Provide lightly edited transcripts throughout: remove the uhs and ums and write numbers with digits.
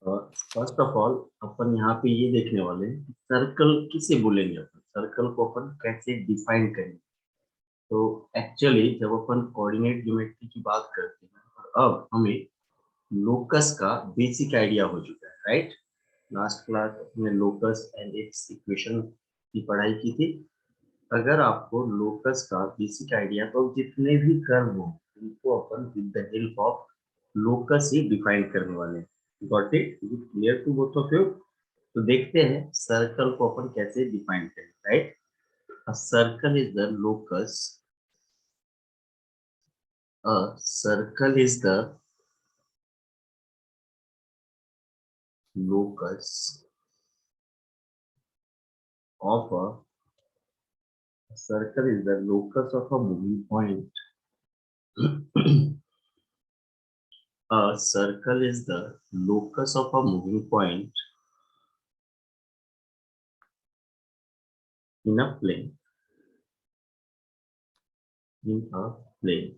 First of all अपन यहाँ पे ये देखने वाले हैं सर्कल किसे बोलेंगे, अपन सर्कल को अपन कैसे डिफाइन करेंगे। तो एक्चुअली जब अपन कोऑर्डिनेट ज्योमेट्री की बात करते हैं और अब हमें लोकस का बेसिक आइडिया हो चुका है, राइट। लास्ट क्लास अपने लोकस एंड इट्स इक्वेशन की पढ़ाई की थी। अगर आपको लोकस का बेसिक आइडिया, तो जितने भी कर्व हो उनको अपन with the help of locus ही डिफाइन करने वाले हैं। Got it? Is it clear to both of you? तो देखते हैं सर्कल को अपन कैसे डिफाइन करें, right. A circle is the locus, a circle is the locus of a circle is the locus of a moving point. A circle is the locus of a moving point in a plane. In a plane.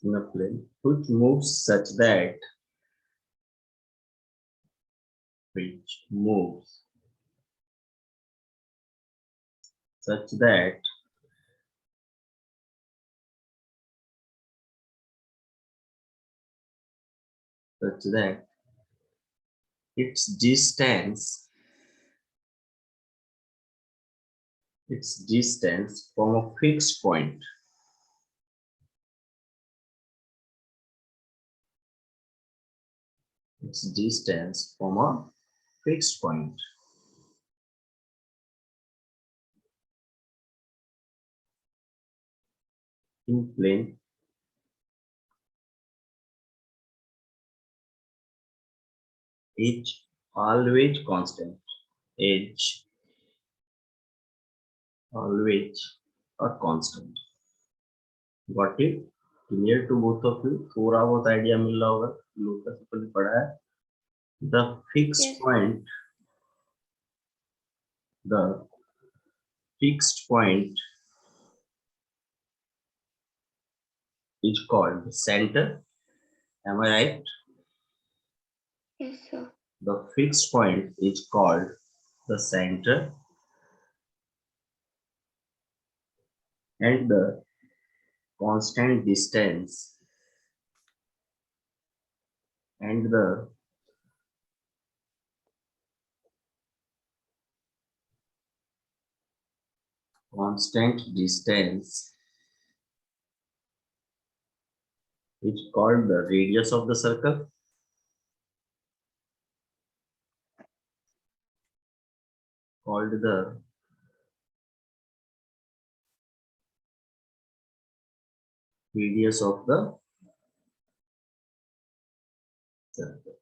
In a plane which moves such that which moves such that such that its distance from a fixed point its distance from a fixed point in plane is always constant. Age always a constant. Got it? Clear to both of you? थोड़ा बहुत idea मिल रहा होगा। Locus अपन पढ़ा है। The fixed Yes. point, the fixed point is called center. Am I right? Yes, sir. The fixed point is called the center, and the constant distance and the constant distance is called the radius of the circle. Called the radius of the circle.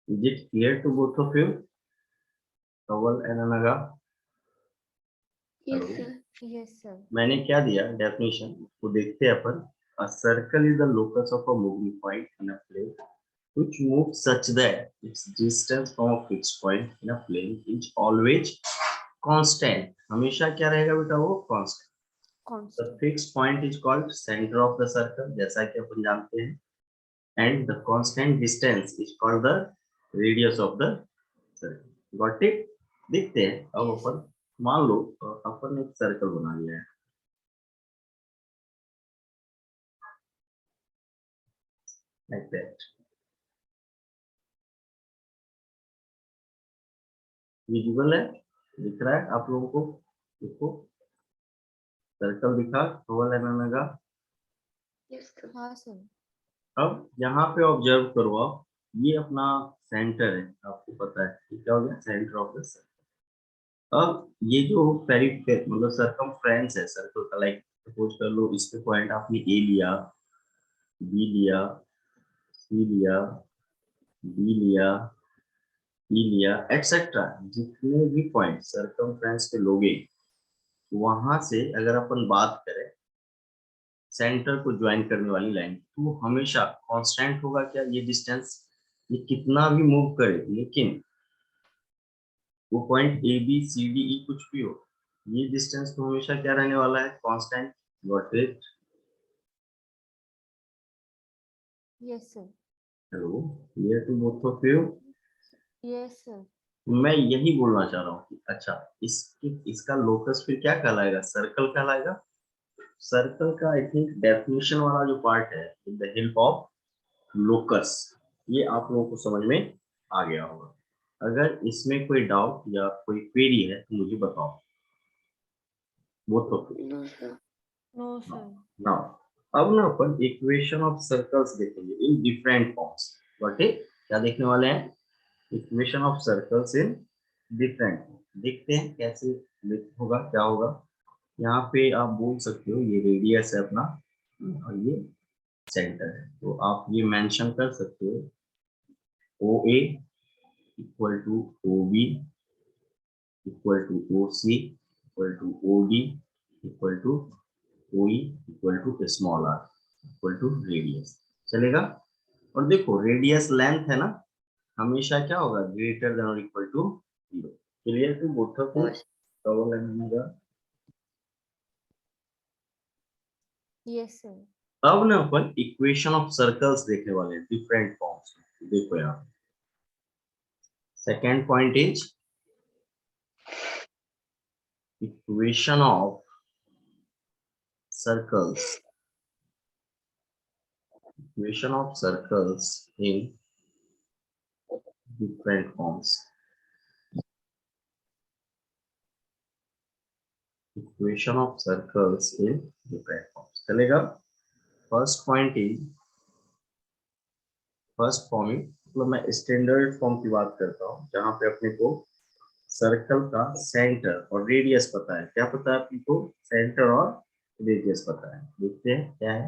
Is it clear to both of you? Kawal and Anaga? Yes, Hello. sir. Yes, sir. मैंने क्या दिया definition, वो देखते हैं अपन। A circle is the locus of a moving point in a plane which moves such that its distance from a fixed point in a plane is always constant. हमेशा क्या रहेगा बेटा? वो constant. The Constant. fixed point is called center of the circle, जैसा कि अपन जानते हैं, and the constant distance is called the radius of the circle. Got it? देखते हैं अब Yes. अपन। मान लो अपन एक सर्कल बना लिया है, like that. विजुअल है? दिख रहा है आप लोगों को? देखो, सर्कल दिखा, ओवल एमएम का। Yes, sir. हाँ, sir. अब यहाँ पे ऑब्जर्व करो आप, ये अपना सेंटर है, आपको पता है ये क्या हो गया? Centre of the circle. अब ये जो पेरी मतलब सरकमफ्रेंस है सर्कल का, लाइक सपोज कर लो इस पे पॉइंट आपने ए लिया, बी लिया, सी लिया, डी लिया, ई लिया, एक्सेट्रा। जितने भी पॉइंट सरकमफ्रेंस पे लोगे, वहां से अगर अपन बात करें सेंटर को ज्वाइन करने वाली लाइन, तो हमेशा कांस्टेंट होगा क्या? ये डिस्टेंस, ये कितना भी मूव करे, लेकिन वो point A B C D E कुछ भी हो, ये डिस्टेंस तो हमेशा क्या रहने वाला है? Constant. Got it? Yes, sir. Hello, clear to both of you? Yes, sir. मैं यही बोलना चाह रहा हूँ कि अच्छा, इसका लोकस फिर क्या कहलाएगा? सर्कल कहलाएगा। सर्कल का आई थिंक डेफिनेशन वाला जो पार्ट है, with the help of locus, ये आप लोगों को समझ में आ गया होगा। अगर इसमें कोई डाउट या कोई क्वेरी है तो मुझे बताओ। Both of you. No, sir. No, sir. Now अब ना अपन इक्वेशन ऑफ सर्कल्स देखेंगे इन डिफरेंट फॉर्म्स। बट क्या देखने वाले हैं? Equation of circles in different. देखते हैं कैसे होगा, क्या होगा। यहाँ पे आप बोल सकते हो ये रेडियस है अपना और ये सेंटर है, तो आप ये मेंशन कर सकते हो O A equal to O B equal to O C equal to O D equal to O E equal to small r equal to radius. चलेगा? और देखो रेडियस लेंथ है ना, हमेशा क्या होगा? ग्रेटर देन और equal to 0। Clear to both of you? Yes. Double लगेगा। Yes, sir. अब ना अपन इक्वेशन ऑफ सर्कल्स देखने वाले हैं डिफरेंट फॉर्म्स। देखो यहाँ second point is equation of circles. Equation of circles in different forms. Equation of circles in different forms. चलेगा? First point is first form, मतलब मैं स्टैंडर्ड फॉर्म की बात करता हूँ जहां पे अपने को सर्कल का सेंटर और रेडियस पता है। क्या पता है अपने को? सेंटर और रेडियस पता है। देखते हैं क्या है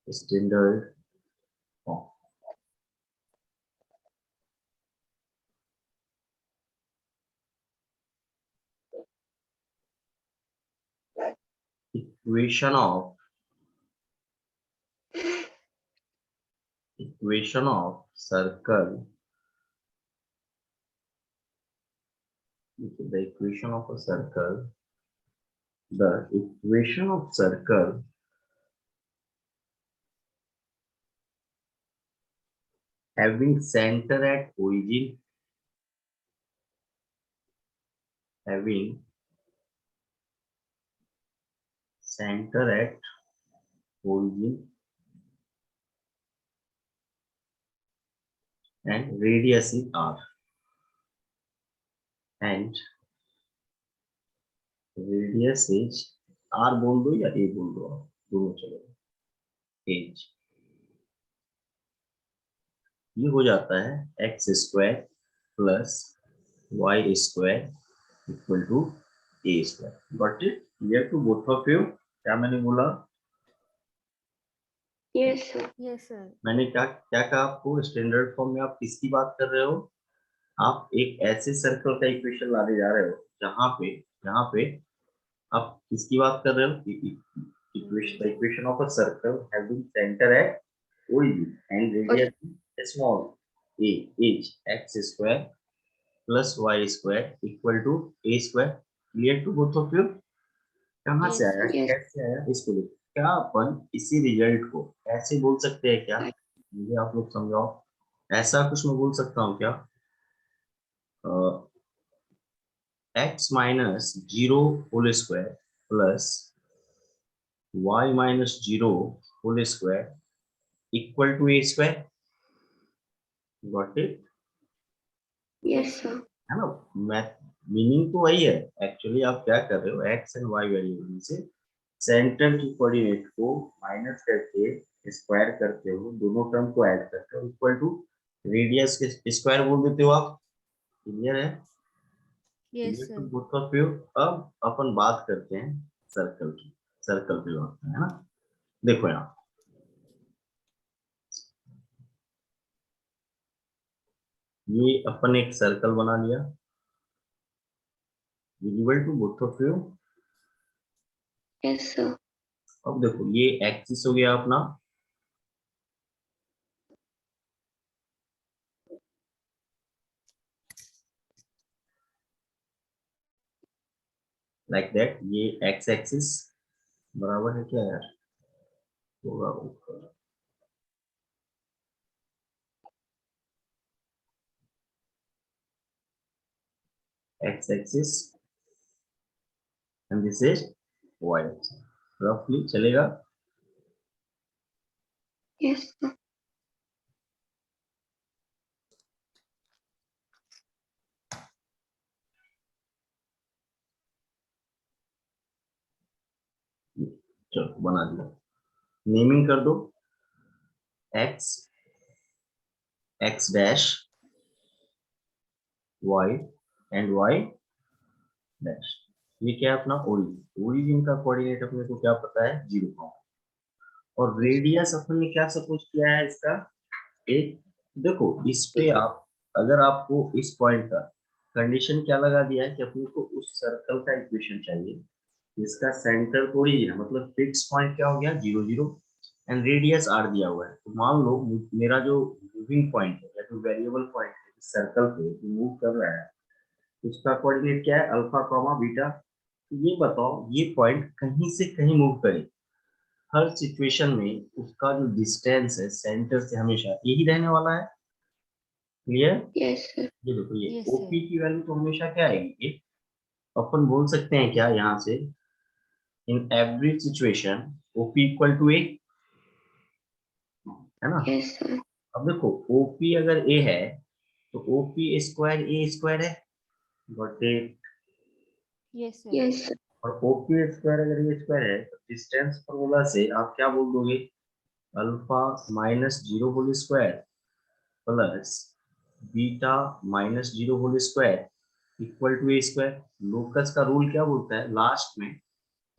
standard form. Equation of circle. The equation of a circle. The equation of circle having center at origin, having center at origin and radius is r, and radius is r बोल दो या a बोल दो, आप दोनों चलेगा। As ये हो जाता है x square plus y square equal to a square. Got it? Clear to both of you? क्या मैंने बोला? Yes, sir. Yes, sir. मैंने क्या क्या कहा आपको? स्टैंडर्ड फॉर्म में आप किसकी बात कर रहे हो? आप एक ऐसे सर्कल का इक्वेशन लाने जा रहे हो जहां पे आप किसकी बात कर रहे हो? Equation of a circle having centre eight origin and radius small a is x square plus y square equal to a square. Clear to both of you? कहाँ से Yes, आया? sir. Yes. कैसे आया? इसको देखो। क्या अपन इसी रिजल्ट को ऐसे बोल सकते हैं क्या? मुझे आप लोग समझाओ। ऐसा कुछ मैं बोल सकता हूँ क्या? x minus zero whole square plus y minus zero whole square equal to a square. Got it? Yes, sir. है ना? मैथ मीनिंग तो वही है। एक्चुअली आप क्या कर रहे हो? एक्स एंड वाई वेरिएबल में से सेंटर की कोऑर्डिनेट को माइनस करके स्क्वायर करते हो, दोनों टर्म को ऐड करते हो इक्वल टू रेडियस के स्क्वायर बोल देते हो आप। क्लियर है? Yes, clear sir. To both of you? अब अपन बात करते हैं सर्कल की। सर्कल पे बात है ना? देखो यहाँ ये अपन एक सर्कल बना लिया। Visible to both of you? Yes, sir. अब देखो ये एक्सिस हो गया अपना, लाइक दैट। ये एक्स एक्सिस बराबर है क्या यार? थोड़ा ऊपर, x axis and this is y axis, roughly चलेगा। Yes, sir. चलो बना दिया, नेमिंग कर दो, x x dash y and y dash. ये क्या है अपना ओरिजिन, ओरिजिन का कोऑर्डिनेट अपने को क्या पता है, 0, और रेडियस अपन ने क्या सपोज किया है इसका, एक, देखो इस पे आप, अगर आपको इस पॉइंट का कंडीशन क्या लगा दिया है कि अपने को उस सर्कल का इक्वेशन चाहिए जिसका सेंटर ओरिजिन है, मतलब फिक्स पॉइंट क्या हो गया 0 0 एंड रेडियस r दिया हुआ है। तो मान लो मेरा जो मूविंग पॉइंट है या जो वेरिएबल पॉइंट है सर्कल पे जो मूव कर रहा है उसका कोऑर्डिनेट क्या है, अल्फा कॉमा बीटा। तो ये बताओ ये पॉइंट कहीं से कहीं मूव करे, हर सिचुएशन में उसका जो डिस्टेंस है सेंटर से हमेशा यही रहने वाला है। क्लियर? Yes, sir. ये देखो ये Yes, ओपी sir. की वैल्यू तो हमेशा क्या आएगी, एक अपन बोल सकते हैं क्या यहाँ से, in every situation OP equal to a, है ना। Yes, sir. अब देखो ओपी अगर ए है तो ओपी स्क्वायर ए स्क्वायर है, but Yes, sir. Yes, sir. और ओपी स्क्वायर अगर ये स्क्वायर है तो डिस्टेंस फॉर्मूला से आप क्या बोल दोगे, alpha minus 0 whole square plus beta minus 0 whole square equal to a square. Locus का रूल क्या बोलता है, लास्ट में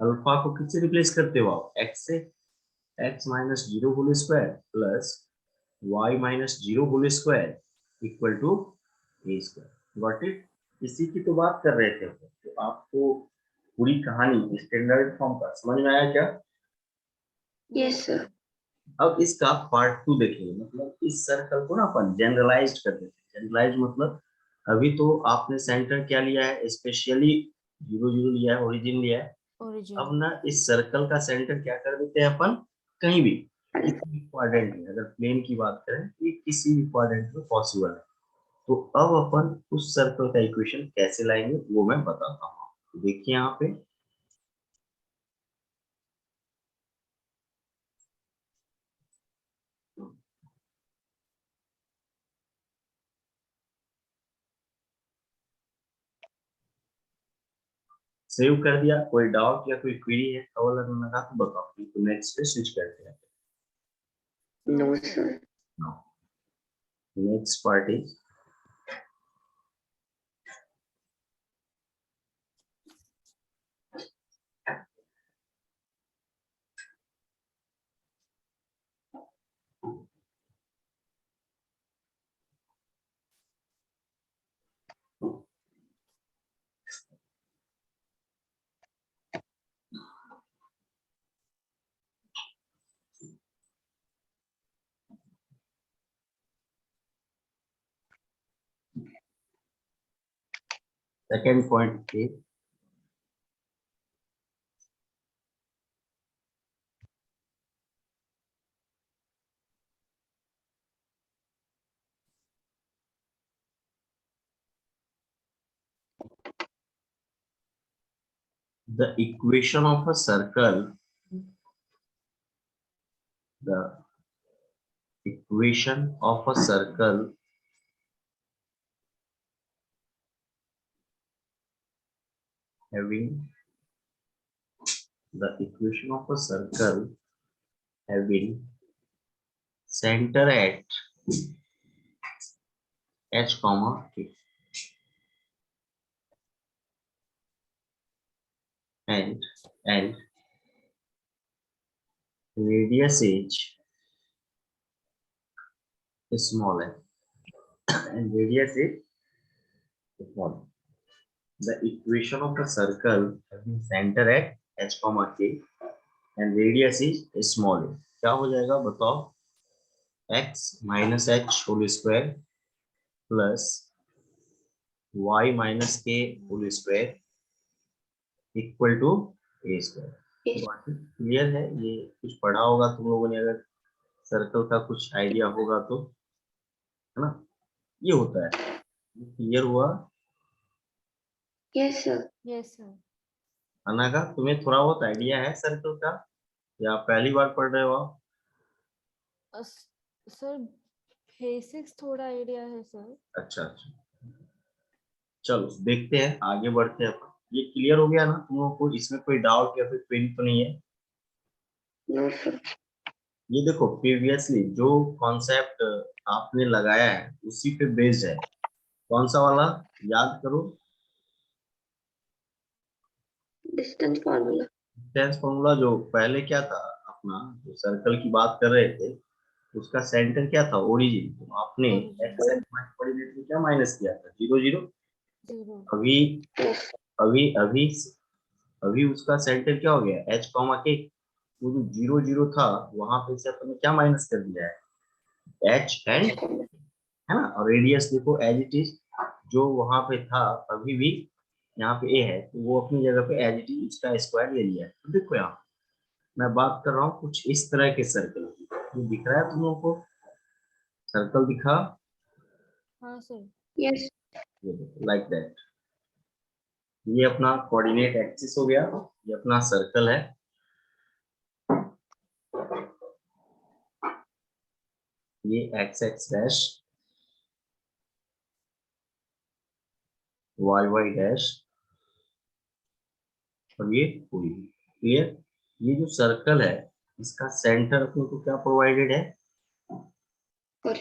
अल्फा को किससे रिप्लेस करते हो आप, एक्स से, x minus 0 whole square plus y minus 0 whole square equal to a square. Got it? इसी की तो बात कर रहे थे। तो आपको पूरी कहानी स्टैंडर्ड फॉर्म का समझ में आया क्या? Yes, sir. अब इसका पार्ट 2 देखेंगे, मतलब इस सर्कल को ना अपन जनरलाइज्ड कर देते हैं। जनरलाइज मतलब अभी तो आपने सेंटर क्या लिया है, स्पेशली 0 0 लिया है, ओरिजिन लिया है। Origin. अब ना इस सर्कल का सेंटर क्या कर देते हैं अपन, कहीं भी, किसी भी क्वाड्रेंट में, अगर प्लेन की बात करें तो ये किसी भी क्वाड्रेंट में पॉसिबल है। तो अब अपन उस सर्कल का इक्वेशन कैसे लाएंगे वो मैं बताता हूँ। तो देखिए यहाँ पे सेव कर दिया, कोई डाउट या कोई क्वेरी है अगर लगा तो बताओ, तो नेक्स्ट पे स्विच करते हैं। No, sir. Next part is second point is the equation of a circle, the equation of a circle having the equation of a circle having center at h comma k and radius is small and radius is small. The equation of a circle having center at h comma k and radius is small, क्या हो जाएगा बताओ, x minus h whole square plus y minus k whole square equal to a square. Yes. Clear है? ये कुछ पढ़ा होगा तुम लोगों ने, अगर सर्कल का कुछ आइडिया होगा तो, है ना? ये होता है। क्लियर हुआ? Yes, sir. Yes, sir. अनागा, तुम्हें थोड़ा बहुत आइडिया है सर्कल का, या पहली बार पढ़ रहे हो आप? सर बेसिक्स थोड़ा आइडिया है सर। अच्छा अच्छा, चलो देखते हैं, आगे बढ़ते हैं अपन। ये क्लियर हो गया ना तुम लोगों को? इसमें कोई डाउट या फिर क्वेरी तो नहीं है? No, sir. ये देखो, प्रीवियसली जो कॉन्सेप्ट आपने लगाया है उसी पे बेस्ड है। कौन सा वाला? याद करो। Distance formula. Distance formula. जो पहले क्या था अपना, जो सर्कल की बात कर रहे थे, उसका सेंटर क्या था? ओरिजिन। तो आपने Origin. एक्स एक्स कोऑर्डिनेट में क्या माइनस किया था? 0 0। 0. अभी Yes. अभी अभी अभी उसका सेंटर क्या हो गया? एच कॉमा के। वो जो 0 0 था, वहां पे से अपन ने क्या माइनस कर दिया है? एच एंड, है ना? और रेडियस देखो एज इट इज, जो वहां पे था अभी भी यहाँ पे ए है, तो वो अपनी जगह पे एज इट इज उसका स्क्वायर ले लिया है। तो देखो यहाँ मैं बात कर रहा हूँ कुछ इस तरह के सर्कल की। ये दिख रहा है तुम लोगों को? सर्कल दिखा? हाँ सर। Yes. Like that. ये अपना कोऑर्डिनेट एक्सिस हो गया, ये अपना सर्कल है। ये x x dash, y y dash, और ये पूरी। क्लियर? ये जो सर्कल है, इसका सेंटर अपने को क्या प्रोवाइडेड है? Sorry.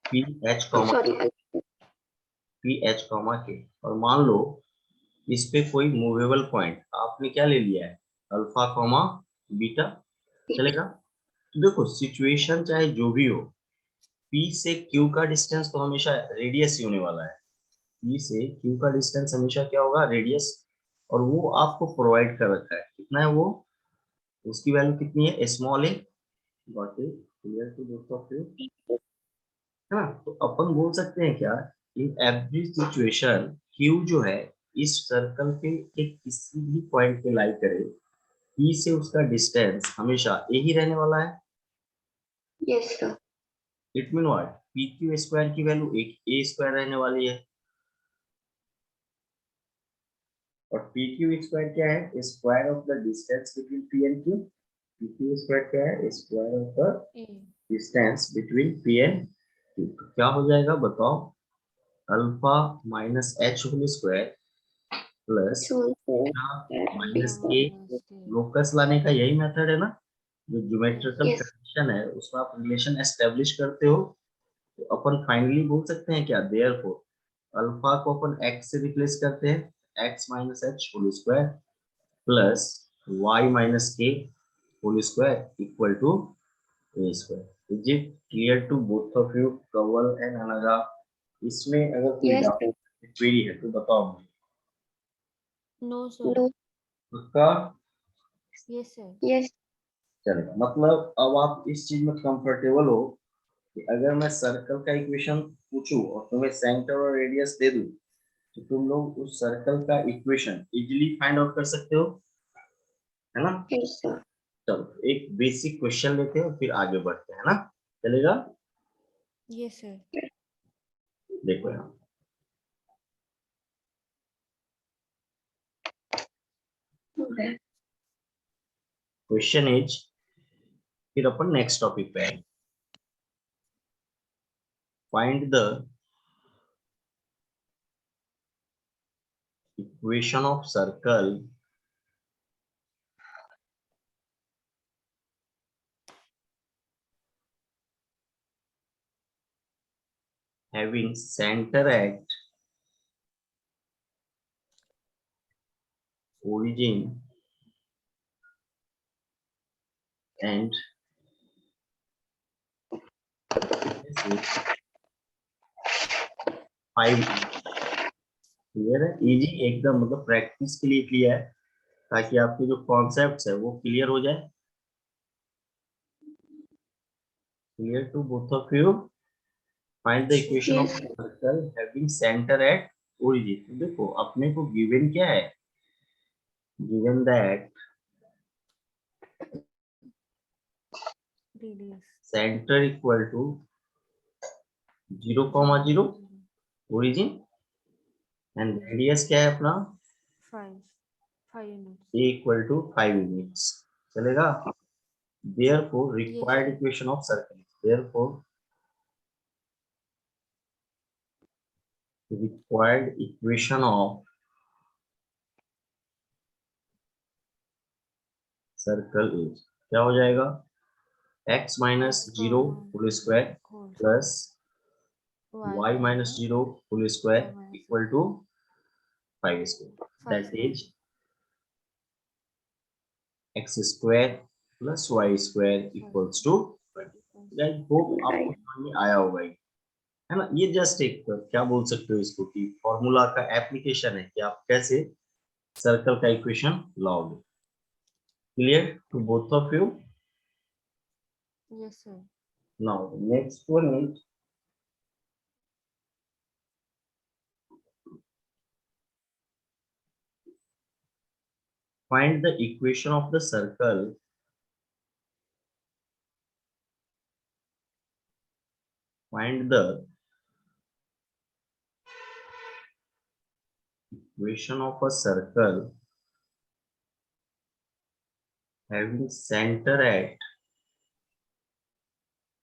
P H comma Sorry. P H comma के। और मान लो इस पे कोई मूवेबल पॉइंट आपने क्या ले लिया है? Alpha comma beta. चलेगा? तो देखो, सिचुएशन चाहे जो भी हो, पी से क्यू का डिस्टेंस तो हमेशा रेडियस ही होने वाला है। पी से क्यू का डिस्टेंस हमेशा क्या होगा? रेडियस। और वो आपको प्रोवाइड कर रखा है। कितना है वो? उसकी वैल्यू कितनी है? Small a. Got it? Clear to both of you? है ना? तो अपन बोल सकते हैं क्या, इन एवरी सिचुएशन क्यू जो है इस सर्कल पे के किसी भी पॉइंट पे लाई करे, पी से उसका डिस्टेंस हमेशा ए ही रहने वाला है। Yes, sir. It mean what? P q square की वैल्यू एक ए स्क्वायर रहने वाली है। और पी क्यू स्क्वायर क्या है? Square of the distance between p and q. P q square क्या है? Square of the A. Distance between p and q. क्या हो जाएगा बताओ? Alpha minus h whole square plus So, minus Alpha के। minus K. Locus लाने का यही मेथड है ना, जो ज्योमेट्रिकल yes. कंडीशन है उसमें आप रिलेशन एस्टेब्लिश करते हो। तो अपन फाइनली बोल सकते हैं क्या? देयरफॉर अल्फा को अपन एक्स से रिप्लेस करते हैं, x minus h whole square plus y minus k whole square equal to a square. Is it clear to both of you, Kanwal and Anagha? इसमें अगर कोई Yes, डाउट sir. क्वेरी है तो बताओ मुझे। No sir. No. उसका Yes sir. Yes. चलेगा, मतलब अब आप इस चीज में कंफर्टेबल हो कि अगर मैं सर्कल का इक्वेशन पूछूं और तुम्हें सेंटर और रेडियस दे दूं, तो तुम लोग उस सर्कल का इक्वेशन इजीली फाइंड आउट कर सकते हो, है ना? Yes, sir. चलो एक बेसिक क्वेश्चन लेते हैं और फिर आगे बढ़ते हैं ना? चलेगा? Yes sir. देखो यहाँ Okay. क्वेश्चन इज, फिर अपन नेक्स्ट टॉपिक पे आएंगे। Find the equation of circle having center at origin and five. Clear है? इजी एकदम, मतलब प्रैक्टिस के लिए क्लियर है, ताकि आपके जो कॉन्सेप्ट्स है वो क्लियर हो जाए। Clear to both of you? Find the equation of Yes. Circle having centre at origin. तो देखो अपने को गिवन क्या है? Given that radius. Centre equal to 0,0 origin and radius क्या है अपना 5 units. a equal to 5 units चलेगा. therefore Yes, required sir. equation of circle therefore required equation of circle is क्या हो जाएगा x minus X 0 comma whole square whole plus y y minus comma 0 whole y square minus equal to 5 square 5 that square. Is x square plus y square equals to 20. Guys hope आपको समझ में आया होगा ये, है ना. ये just एक क्या बोल सकते हो इसको कि फॉर्मूला का एप्लीकेशन है कि आप कैसे सर्कल का इक्वेशन लाओगे. Clear to both of you. Yes, sir. Now next one is find the equation of the circle find the equation of a circle having center at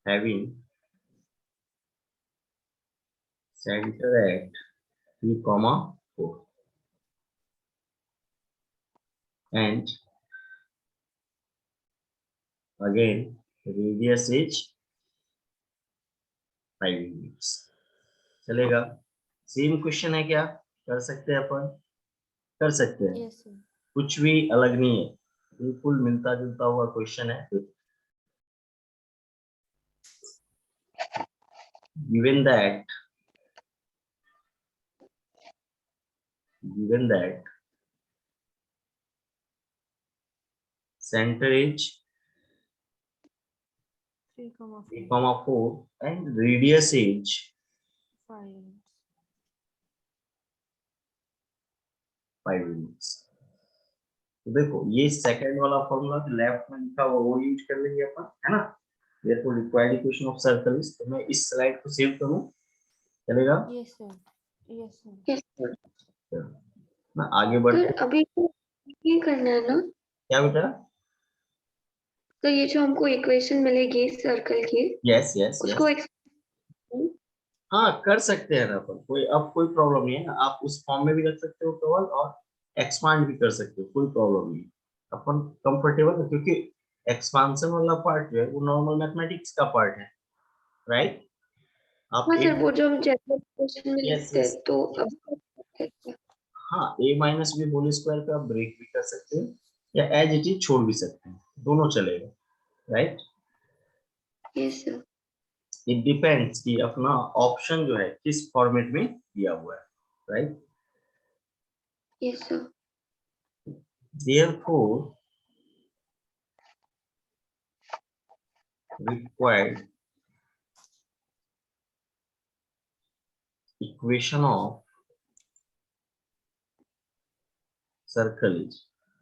having center at 3, 4 and again radius is 5 units. चलेगा. Same question है क्या कर सकते हैं अपन कर सकते हैं. Yes, sir. कुछ भी अलग नहीं है बिल्कुल मिलता जुलता हुआ क्वेश्चन है. given that center is 3 comma 3, 4 4 and radius is 5 units. 5 units. तो देखो ये सेकंड वाला फॉर्मूला लेफ्ट में लिखा हुआ वो यूज कर लेंगे अपन, है ना. therefore required equation of circle is. तो मैं इस स्लाइड को सेव करूं चलेगा. Yes, sir. Yes, sir. Yes, sir. ना आगे बढ़ते सर अभी तो ये करना है ना. क्या बेटा. तो ये जो हमको इक्वेशन मिलेगी सर्कल की यस यस उसको यस हाँ कर सकते हैं ना अपन. कोई अब कोई प्रॉब्लम नहीं है ना. आप उस फॉर्म में भी रख सकते हो केवल और एक्सपांड भी कर सकते हो कोई प्रॉब्लम नहीं. अपन कंफर्टेबल है क्योंकि एक्सपांशन वाला पार्ट जो है वो नॉर्मल मैथमेटिक्स का पार्ट है राइट. आप हाँ एक सर वो जो हम जनरल इक्वेशन में यस लिखते यस हैं तो अब हाँ a minus b whole square पे आप ब्रेक भी कर सकते हो या एज इट इज छोड़ भी सकते हैं दोनों चलेगा right. Yes sir. It depends कि अपना ऑप्शन जो है किस फॉर्मेट में दिया हुआ है right. Yes sir. therefore required equation of circle is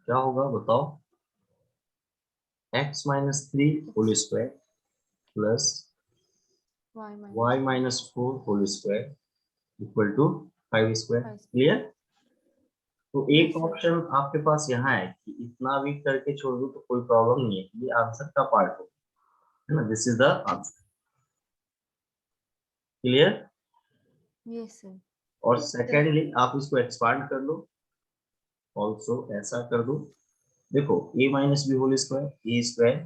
क्या होगा बताओ. x minus 3 whole square plus y minus 4 whole square equal to 5 square. 5 square. Clear. तो एक Yes, sir. ऑप्शन आपके पास यहाँ है कि इतना भी करके छोड़ दो तो कोई प्रॉब्लम नहीं है. ये आंसर का पार्ट हो है ना. This is the answer. Clear. Yes, sir. और सेकेंडली आप इसको एक्सपांड कर लो ऑल्सो ऐसा कर दो. देखो a minus b whole square a square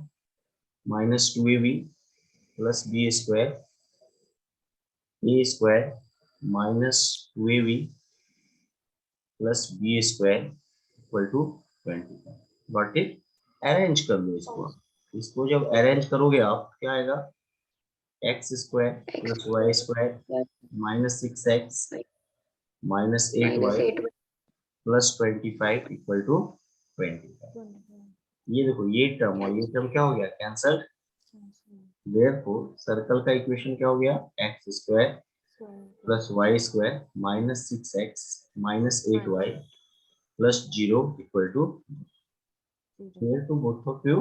minus 2ab plus b square a square minus 2ab plus b square equal to 25. Got it. Arrange कर लो इसको. इसको जब अरेंज करोगे आप क्या आएगा x square plus y square minus 6x minus 8y -8 plus 25 equal to 25. 25. ये देखो ये टर्म और ये टर्म क्या हो गया कैंसल. देयरफॉर सर्कल का इक्वेशन क्या हो गया x square plus y square minus 6x minus 8y plus 0 equal to. Clear to both of you.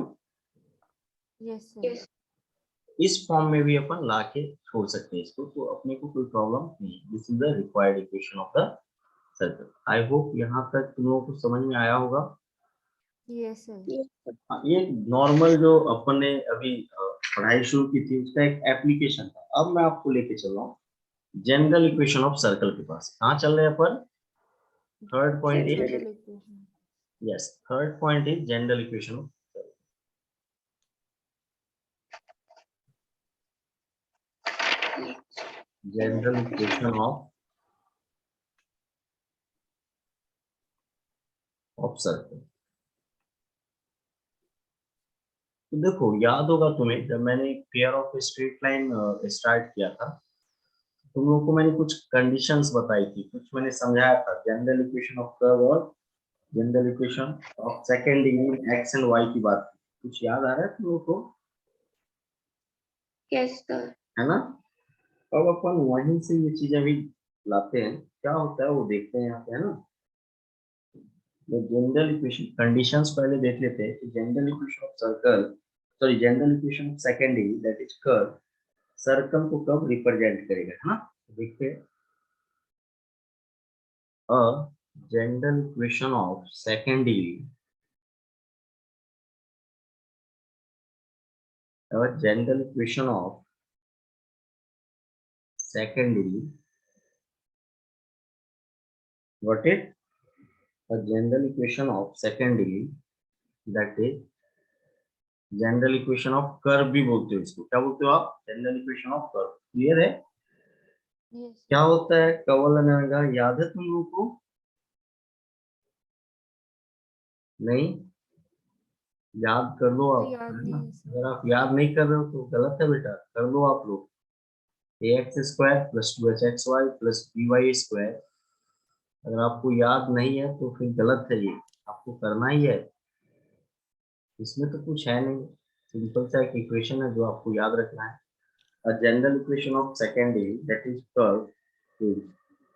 Yes, sir. Yes. इस फॉर्म में भी अपन ला के छोड़ सकते हैं इसको, तो अपने को कोई प्रॉब्लम नहीं। This is the required equation of the circle. I hope यहाँ तक तुम लोगों को समझ में आया होगा। Yes, sir. ये नॉर्मल जो अपन ने अभी पढ़ाई शुरू की थी उसका एक एप्लीकेशन था। अब मैं आपको लेके चल रहा हूँ जनरल इक्वेशन ऑफ सर्कल के पास। कहाँ चल रहे हैं अपन? Third point is, General equation. Yes, third point is general equation of general equation of circle. तो देखो, याद होगा तुम्हें जब मैंने pair of straight line start किया था, तुम लोगों को मैंने कुछ कंडीशंस बताई थी, कुछ मैंने समझाया था जनरल इक्वेशन ऑफ कर्व और general equation of second degree x and y की बात की। कुछ याद आ रहा है तुम लोगों को? Yes sir. है ना? अब अपन वहीं से ये चीजें भी लाते हैं, क्या होता है वो देखते हैं यहाँ पे, है ना? जनरल इक्वेशन कंडीशंस पहले देख लेते हैं। General equation of circle, sorry, general equation of second degree that is curve, circle को कब रिप्रेजेंट करेगा, है ना? देखते हैं। A general equation of second degree, और general equation of second degree, what is a general equation of second degree, that is general equation of curve भी बोलते हो इसको। क्या बोलते हो आप? General equation of curve. Clear है? Yes, क्या sir. होता है कवल अनगा? याद है तुम लोगों को? नहीं? याद कर लो तो आप, याद है ना? नहीं है सर. अगर आप याद नहीं कर रहे हो तो गलत है बेटा, कर लो आप लोग। A x square plus two h x y plus b y square, अगर आपको याद नहीं है तो फिर गलत है, ये आपको करना ही है। इसमें तो कुछ है नहीं, सिंपल सा एक इक्वेशन है जो आपको याद रखना है। अ general equation of second degree that is curve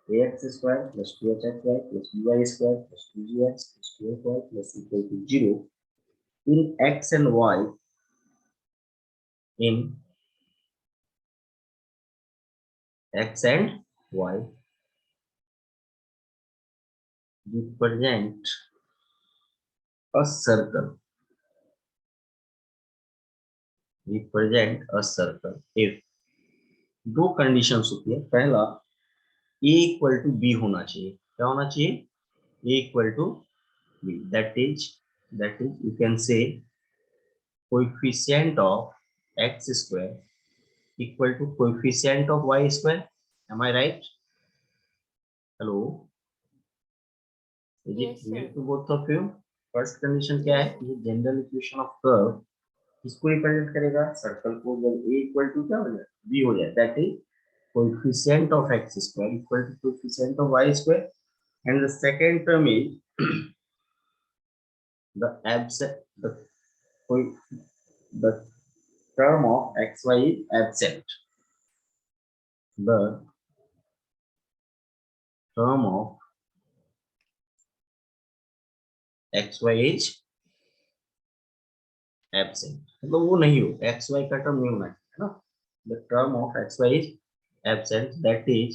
ax square plus 2hxy plus by square plus 2gx plus 2fy plus equal to 0 in x and y, in x and y represent a circle, represent a circle if दो conditions होती है। पहला, a equal to b होना चाहिए। क्या होना चाहिए? a equal to b, that is you can say coefficient of x square equal to coefficient of y square. Am I right? Hello, is it Yes, clear sir. to both of you? First condition क्या है? Yes, sir. ये general equation of curve किसको represent करेगा? Circle को। जब a equal to क्या हो जाए? b हो जाए, that is coefficient of x square equal to coefficient of y square, and the second term is the absent the term of xy is absent, the term of xy is absent, मतलब वो नहीं हो, xy का term नहीं होना चाहिए, है ना? the term of xy is absent, that is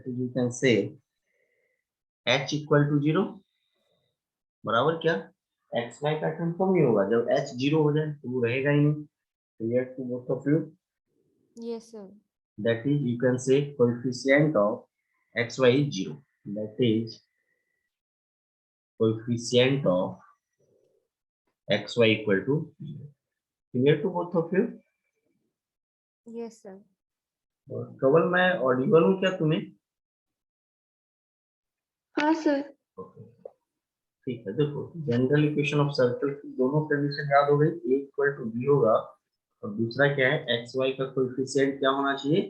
you can say h equal to 0, बराबर क्या? xy का टर्म कम नहीं होगा। जब h 0 हो जाए तो वो रहेगा ही नहीं। clear to both of you? Yes, sir. that is you can say coefficient of xy is 0, that is coefficient of xy equal to 0. clear to both of you? Yes, sir. और केवल मैं Audible हूँ क्या तुम्हें? हाँ sir. Okay. ठीक है, देखो जनरल इक्वेशन ऑफ सर्कल की दोनों कंडीशन याद हो गई। a इक्वल टू b होगा, और दूसरा क्या है? एक्स वाई का कोएफिशिएंट क्या होना चाहिए?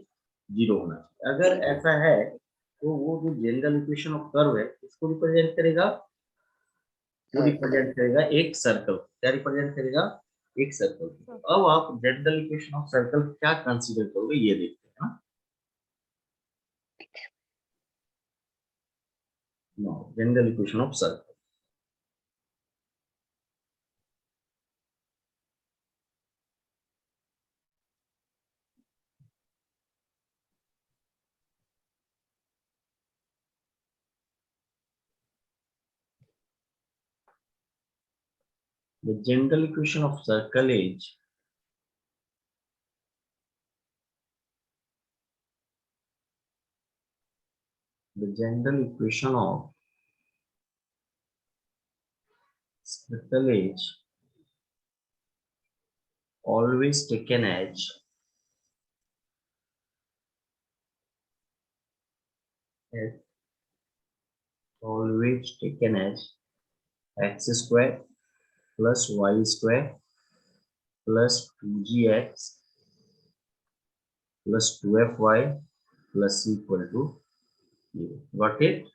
0 होना चाहिए। अगर ऐसा है तो वो जो जनरल इक्वेशन ऑफ कर्व है इसको रिप्रेजेंट करेगा, वो रिप्रेजेंट करेगा एक सर्कल। क्या रिप्रेजेंट करेगा? एक सर्कल। अब आप जनरल इक्वेशन ऑफ सर्कल क्या कंसीडर करोगे ये देखते हैं ना। No, general equation of circle, The general equation of circle is always taken as x square plus y square plus 2gx plus 2fy plus equal to 0. Got it?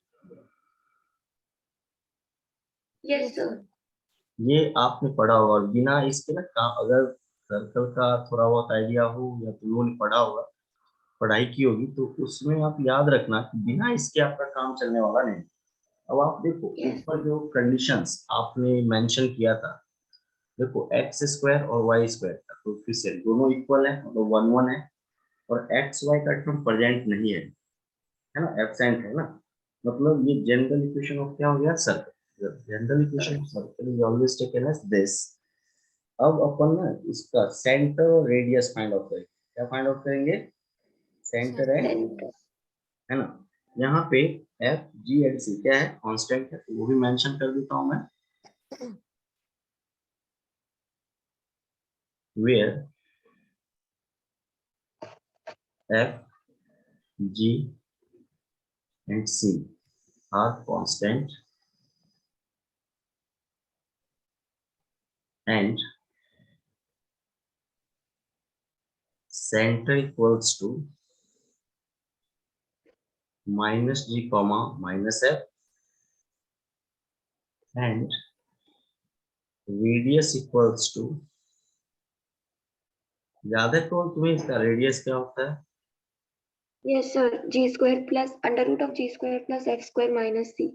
Yes, sir. ये आपने पढ़ा होगा और बिना इसके ना अगर सर्कल का थोड़ा बहुत आइडिया हो या तो लोगों ने पढ़ा होगा, पढ़ाई की होगी, तो उसमें आप याद रखना कि बिना इसके आपका काम चलने वाला नहीं। अब आप देखो Yes. ऊपर जो कंडीशंस आपने मेंशन किया था, देखो एक्स स्क्वायर और वाई स्क्वायर का कोएफिशिएंट दोनों इक्वल है, मतलब 1 1 है, और एक्स वाई का टर्म प्रेजेंट नहीं है ना, एब्सेंट है ना, मतलब ये जनरल इक्वेशन ऑफ क्या हो गया, circle. General equation of circle is always taken as this. अब अपन ना इसका सेंटर और रेडियस फाइंड आउट करेंगे। क्या फाइंड आउट करेंगे? सेंटर है Center. ना। यहाँ पे एफ जी एंड सी क्या है, कांस्टेंट है, तो वो भी मेंशन कर देता हूं मैं, where f g and c are constant and center equals to minus g comma minus f and radius equals to, याद है तो तुम्हें इसका रेडियस क्या होता है? Yes, sir. G square plus under root of G square plus F square minus C.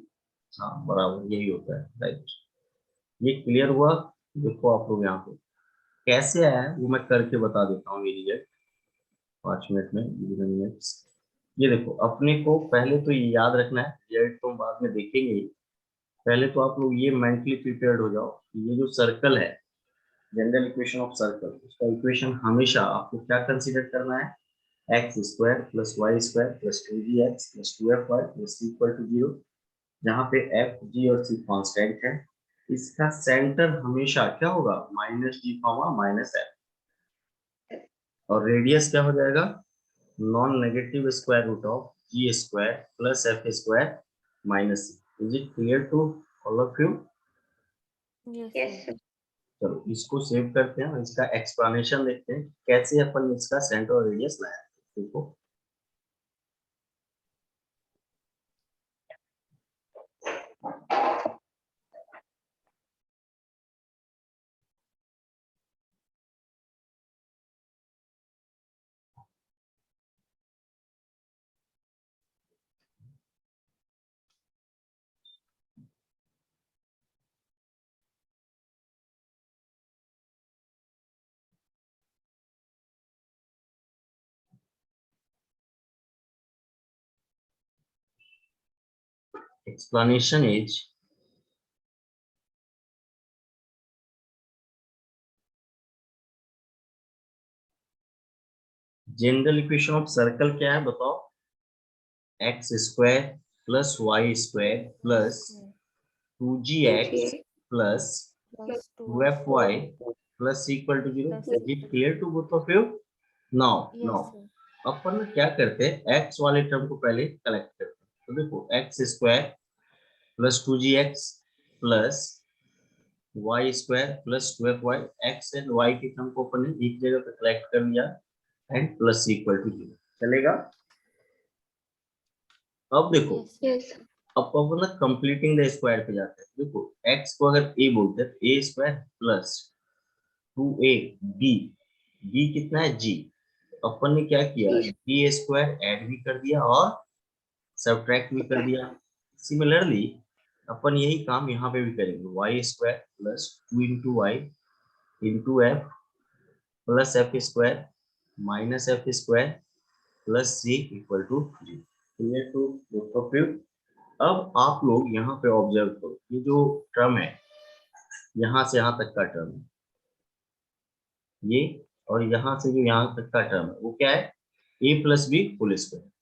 हाँ बराबर यही होता है, राइट। ये क्लियर हुआ? देखो आप लोग यहाँ पे कैसे आया है वो मैं करके बता देता हूँ, ये रिजल्ट 5 मिनट में, मिनट्स। ये देखो अपने को पहले तो ये याद रखना है, रिजल्ट तो बाद में देखेंगे ही। पहले तो आप लोग ये मेंटली प्रिपेयर्ड हो जाओ कि ये जो सर्कल है, जनरल इक्वेशन ऑफ सर्कल, उसका इक्वेशन हमेशा आपको क्या कंसीडर करना है, x square plus y square plus 2gx plus 2fy plus equal to 0, जहाँ पे एफ जी और सी कांस्टेंट है। इसका सेंटर हमेशा क्या होगा, minus g comma minus f, और रेडियस क्या हो जाएगा, non negative square root of g square plus f square minus c. Is it clear to all of you? Yes, sir. चलो इसको सेव करते हैं और इसका एक्सप्लेनेशन देखते हैं कैसे अपन इसका सेंटर और रेडियस लाया। देखो explanation is general equation of circle क्या है बताओ, x square plus y square plus 2gx 2G plus plus 2fy 2 plus equal to 0। plus is it clear to both of you? Now yes now sir. अपन ना क्या करते हैं, x वाले term को पहले कलेक्ट करते हैं। तो देखो x square plus 2gx plus y square plus 2fy, x and y के टर्म को अपन ने एक जगह पे कलेक्ट कर लिया एंड प्लस इक्वल टू 0 चलेगा। अब देखो Yes sir. Yes, sir. अब अपन ना कंप्लीटिंग द स्क्वायर पे जाते हैं। देखो एक्स को अगर ए बोलते हैं तो a square plus 2a b, b कितना है जी, अपन ने क्या किया, G. बी स्क्वायर ऐड भी कर दिया और सब्ट्रैक्ट भी कर दिया। सिमिलरली अपन यही काम यहाँ पे भी करेंगे, y square plus 2 into y into f plus f square minus f square plus c equal to 0। Clear to both of you? अब आप लोग यहाँ पे ऑब्जर्व करो, ये जो टर्म है यहाँ से यहाँ तक का टर्म है ये, और यहाँ से जो यहाँ तक का टर्म है वो क्या है, a plus b whole square.